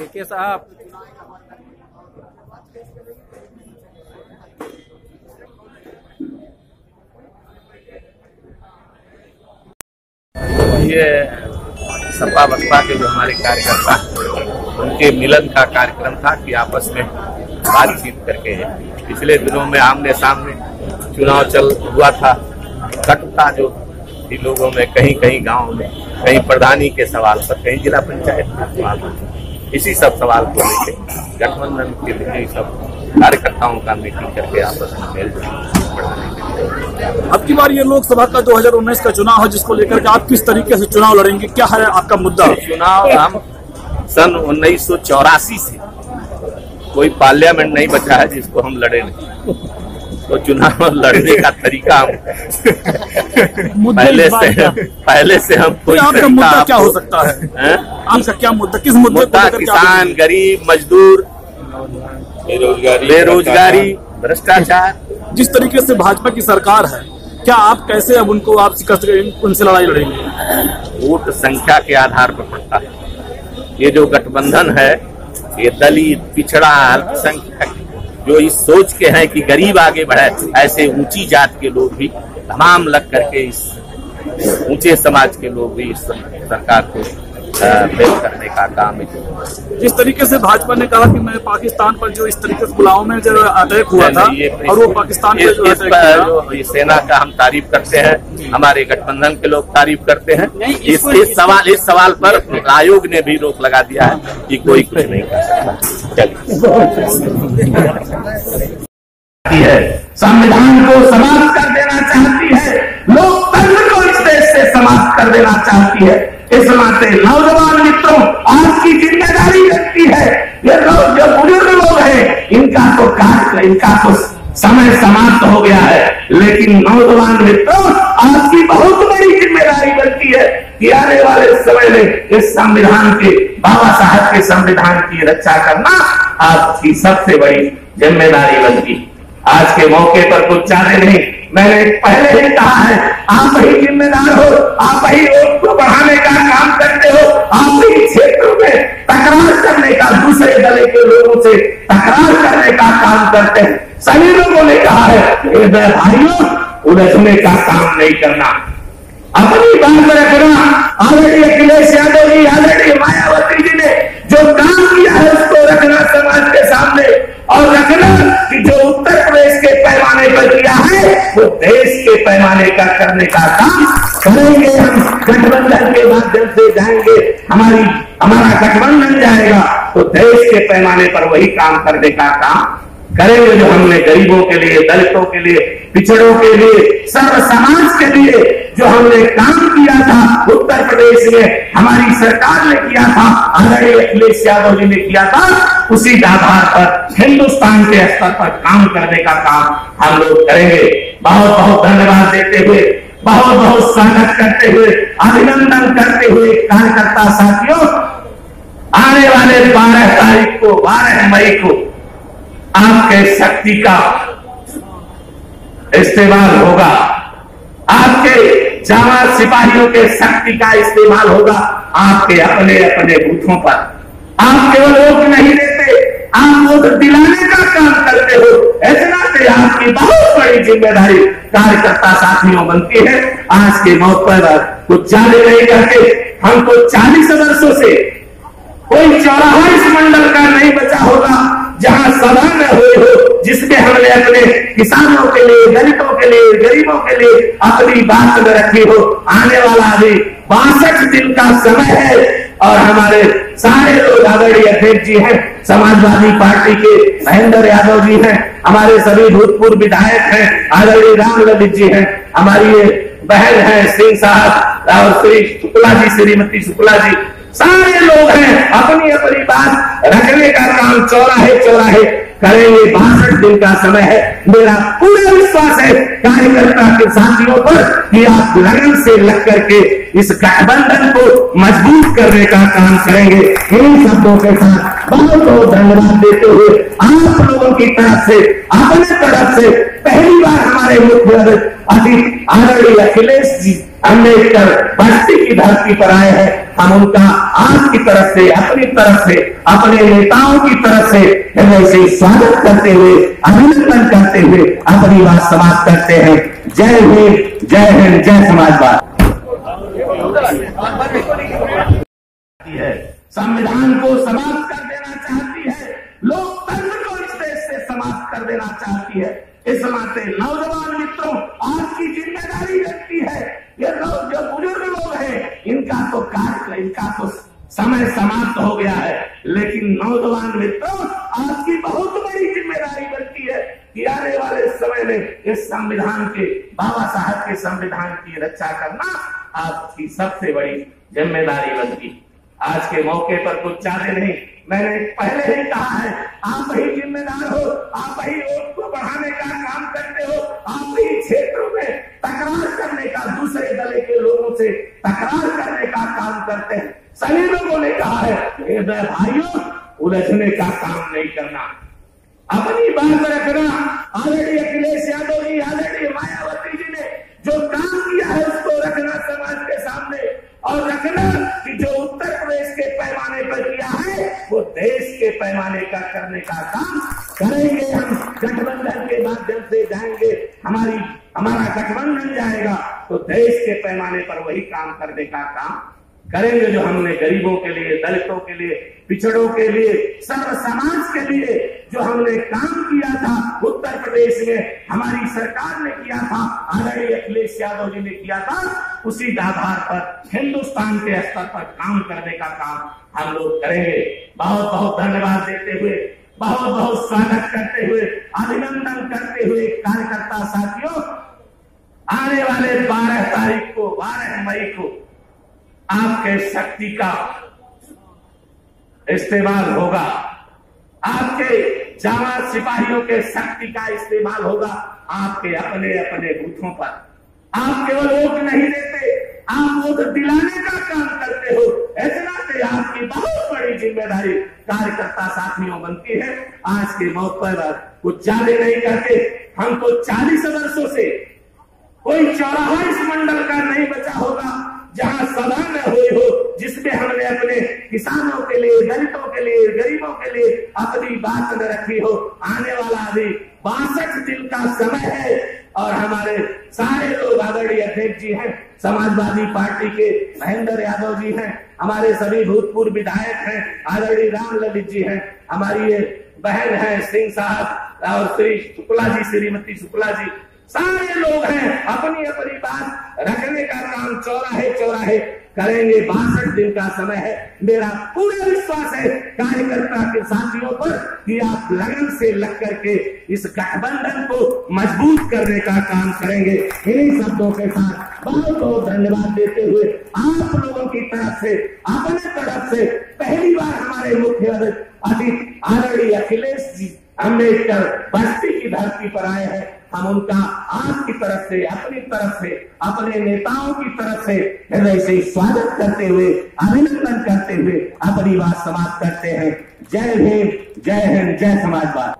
के साहब ये सपा बसपा के जो हमारे कार्यकर्ता उनके मिलन का कार्यक्रम था कि आपस में बातचीत करके पिछले दिनों में आमने सामने चुनाव चल हुआ था। कटुता जो थी लोगों में, कहीं कहीं गांव में, कहीं प्रधानी के सवाल पर, कहीं जिला पंचायत के सवाल पर, इसी सब सवाल को लेकर गठबंधन के लिए सब कार्यकर्ताओं का मीटिंग करके आपस में मेल बढ़ाने के। अब की बार ये लोकसभा का 2019 का चुनाव है, जिसको लेकर के आप किस तरीके से चुनाव लड़ेंगे, क्या है आपका मुद्दा? चुनाव हम सन 1984 से कोई पार्लियामेंट नहीं बचा है जिसको हम लड़े नहीं, तो चुनाव लड़ने का तरीका हम पहले से हम कोई आपका मुद्दा क्या हो सकता है? आपका क्या मुद्दा, किस मुद्दा? किसान, गरीब, मजदूर, बेरोजगारी, भ्रष्टाचार। जिस तरीके से भाजपा की सरकार है, क्या आप कैसे अब उनको आप उनसे लड़ाई लड़ेंगे? वोट संख्या के आधार पर पड़ता है। ये जो गठबंधन है ये दलित, पिछड़ा, अल्पसंख्यक जो इस सोच के हैं कि गरीब आगे बढ़े, ऐसे ऊंची जात के लोग भी तमाम लग करके इस ऊंचे समाज के लोग भी इस सरकार को फेल करने का काम है। जिस तरीके से भाजपा ने कहा कि मैं पाकिस्तान पर जो इस तरीके से पुलाव में जो अटैक हुआ था और वो पाकिस्तान पे जो ये सेना का हम तारीफ करते हैं, हमारे गठबंधन के लोग तारीफ करते हैं। इस सवाल पर आयोग ने भी रोक लगा दिया है कि कोई कुछ नहीं कर सकता है। संविधान को समाप्त कर देना चाहती है, लोकतंत्र को इस देश से समाप्त कर देना चाहती है। इस नाते नौजवान मित्रों, आज की जिम्मेदारी लगती है, ये लोग जो बुजुर्ग लोग हैं इनका तो समय समाप्त हो गया है, लेकिन नौजवान मित्रों आज की बहुत बड़ी जिम्मेदारी बनती है कि आने वाले समय में इस संविधान के, बाबा साहब के संविधान की रक्षा करना आपकी सबसे बड़ी जिम्मेदारी बनती। आज के मौके पर कुछ चाहे नहीं, मैंने पहले ही कहा है, आप ही जिम्मेदार हो, आप ही वोट को बढ़ाने का काम करते हो, आप ही क्षेत्रों में तकरार करने का, दूसरे दल के लोगों से तकरार करने का काम करते हैं। सभी लोगों ने कहा है भाइयों, उलझने का काम नहीं करना, अपनी बात रखना। ऑलरेडी अखिलेश यादव जी, ऑलरेडी मायावती जी ने जो काम किया है उसको रखना समाज के सामने, और रखना कि जो उत्तर प्रदेश के पैमाने पर किया है वो देश के पैमाने का करने का काम करेंगे। हम गठबंधन के माध्यम से जाएंगे, हमारा गठबंधन जाएगा तो देश के पैमाने पर वही काम करने का काम करेंगे जो हमने गरीबों के लिए, दलितों के लिए, पिछड़ों के लिए, सर्व समाज के लिए जो हमने काम किया था उत्तर प्रदेश में, हमारी सरकार ने किया था, आदरणीय अखिलेश यादव जी ने किया था, उसी आधार पर हिंदुस्तान के स्तर पर काम करने का काम हम लोग करेंगे। बहुत बहुत धन्यवाद देते हुए, बहुत बहुत स्वागत करते हुए, अभिनंदन करते हुए कार्यकर्ता साथियों, आने वाले 12 मई को आपके शक्ति का इस्तेमाल होगा, आपके जवान सिपाहियों के शक्ति का इस्तेमाल होगा, आपके अपने अपने बूथों पर। आप केवल वोट नहीं देते, आप वोट दिलाने का काम करते हो। ऐसा से आपकी बहुत बड़ी जिम्मेदारी कार्यकर्ता साथियों बनती है। आज के मौके पर कुछ ज्यादा नहीं करके, हमको 40 वर्षों से कोई चौराहा इस मंडल का नहीं बचा होगा जहां सभा में हुए हो, जिसमें हमने अपने किसानों के लिए, दलितों के लिए, गरीबों के लिए अपनी बात में रखी हो। आने वाला अभी 62 दिन का समय है और हमारे सारे लोग, आदरणीय अध्यक्ष जी हैं, समाजवादी पार्टी के महेंद्र यादव जी हैं, हमारे सभी भूतपूर्व विधायक हैं, आदरणीय राम ललित जी हैं, हमारी ये बहन है सिंह साहब और श्री शुक्ला जी, श्रीमती शुक्ला जी, सारे लोग हैं, अपनी अपनी बात रखने का काम चौराहे चौराहे करेंगे। 62 दिन का समय है। मेरा पूरा विश्वास है कार्यकर्ता के साथियों पर कि आप लगन से लग करके इस गठबंधन को मजबूत करने का काम करेंगे। इन शब्दों के साथ बहुत बहुत धन्यवाद देते हुए आप लोगों की तरफ से, अपने तरफ से पहली बार हमारे मुख्य अतिथि आदरणीय अखिलेश अम्बेडकर बस्ती की धरती पर आए हैं। हम उनका आपकी तरफ से, अपनी तरफ से, अपने नेताओं की तरफ से हृदय से स्वागत करते हुए, अभिनंदन करते हुए अपनी बात समाप्त करते हैं। जय भीम, जय हिंद, जय समाजवाद। संविधान को समाप्त कर देना चाहती है, लोकतंत्र को इस देश से समाप्त कर देना चाहती है। इस नाते नौजवान मित्रों, आपकी जिम्मेदारी बनती है। ये लोग जो बुजुर्ग लोग हैं, इनका तो समय समाप्त हो गया है, लेकिन नौजवान मित्रों, आपकी बहुत बड़ी जिम्मेदारी बनती है कि आने वाले समय में इस संविधान के, बाबा साहब के संविधान की रक्षा करना आपकी सबसे बड़ी जिम्मेदारी बनती है। आज के मौके पर कुछ ज्यादा नहीं, मैंने पहले ही कहा है, आप ही जिम्मेदार हो, आप ही वोट को बढ़ाने का काम करते हो, आप ही क्षेत्रों में तकरार करने का, दूसरे दल के लोगों से तकरार करने का काम करते हैं। सभी लोगों ने कहा है, भाइयों, उलझने का काम नहीं करना, अपनी बात रखना। ऑलरेडी अखिलेश यादव जी, ऑलरेडी मायावती जी ने जो काम किया है उसको रखना समाज के सामने, और रखना कि जो उत्तर प्रदेश के पैमाने पर किया है वो देश के पैमाने का करने का काम करेंगे। हम गठबंधन के माध्यम से जाएंगे, हमारा गठबंधन जाएगा तो देश के पैमाने पर वही काम करने का काम करेंगे जो हमने गरीबों के लिए, दलितों के लिए, पिछड़ों के लिए, सर्व समाज के लिए जो हमने काम किया था उत्तर प्रदेश में, हमारी सरकार ने किया था, आदरणीय अखिलेश यादव जी ने किया था, उसी आधार पर हिंदुस्तान के स्तर पर काम करने का काम हम लोग करेंगे। बहुत बहुत धन्यवाद देते हुए, बहुत बहुत स्वागत करते हुए, अभिनंदन करते हुए कार्यकर्ता साथियों, आने वाले 12 तारीख को, 12 मई को आपके शक्ति का इस्तेमाल होगा, आपके जाबाज सिपाहियों के शक्ति का इस्तेमाल होगा आपके अपने अपने बूथों पर। आप केवल वोट नहीं देते, आप वोट दिलाने का काम करते हो। इतना से आपकी बहुत बड़ी जिम्मेदारी कार्यकर्ता साथियों बनती है। आज के मौके पर कुछ ज्यादा नहीं करके, हमको 40 वर्षों से कोई चौराहा इस मंडल का नहीं बचा होगा जहां सभा न हुई हो, जिसमें हमने अपने किसानों के लिए, दलितों के लिए, गरीबों के लिए अपनी बात न रखी हो। आने वाला अभी 62 दिन का समय है और हमारे सारे लोग, आदरणीय अध्यक्ष जी हैं, समाजवादी पार्टी के महेंद्र यादव जी हैं, हमारे सभी भूतपूर्व विधायक हैं, आदरणीय राम ललित जी हैं, हमारी ये बहन है सिंह साहब और श्री शुक्ला जी, श्रीमती शुक्ला जी, सारे लोग हैं। अपनी अपनी बात रखने का काम चौराहे चौराहे करेंगे। 62 दिन का समय है। मेरा पूरा विश्वास है कार्यकर्ता के साथियों पर कि आप लगन से लग करके इस गठबंधन को मजबूत करने का काम करेंगे। इन्हीं शब्दों के साथ बहुत बहुत धन्यवाद देते हुए आप लोगों की तरफ से, अपने तरफ से पहली बार हमारे मुख्य अतिथि आदरणीय अखिलेश जी अम्बेडकर बस्ती की धरती पर आए हैं। हम उनका आपकी तरफ से, अपनी तरफ से, अपने नेताओं की तरफ से हृदय से स्वागत करते हुए, अभिनंदन करते हुए अपनी बात समाप्त करते हैं। जय भीम, जय हिंद, जय समाजवाद।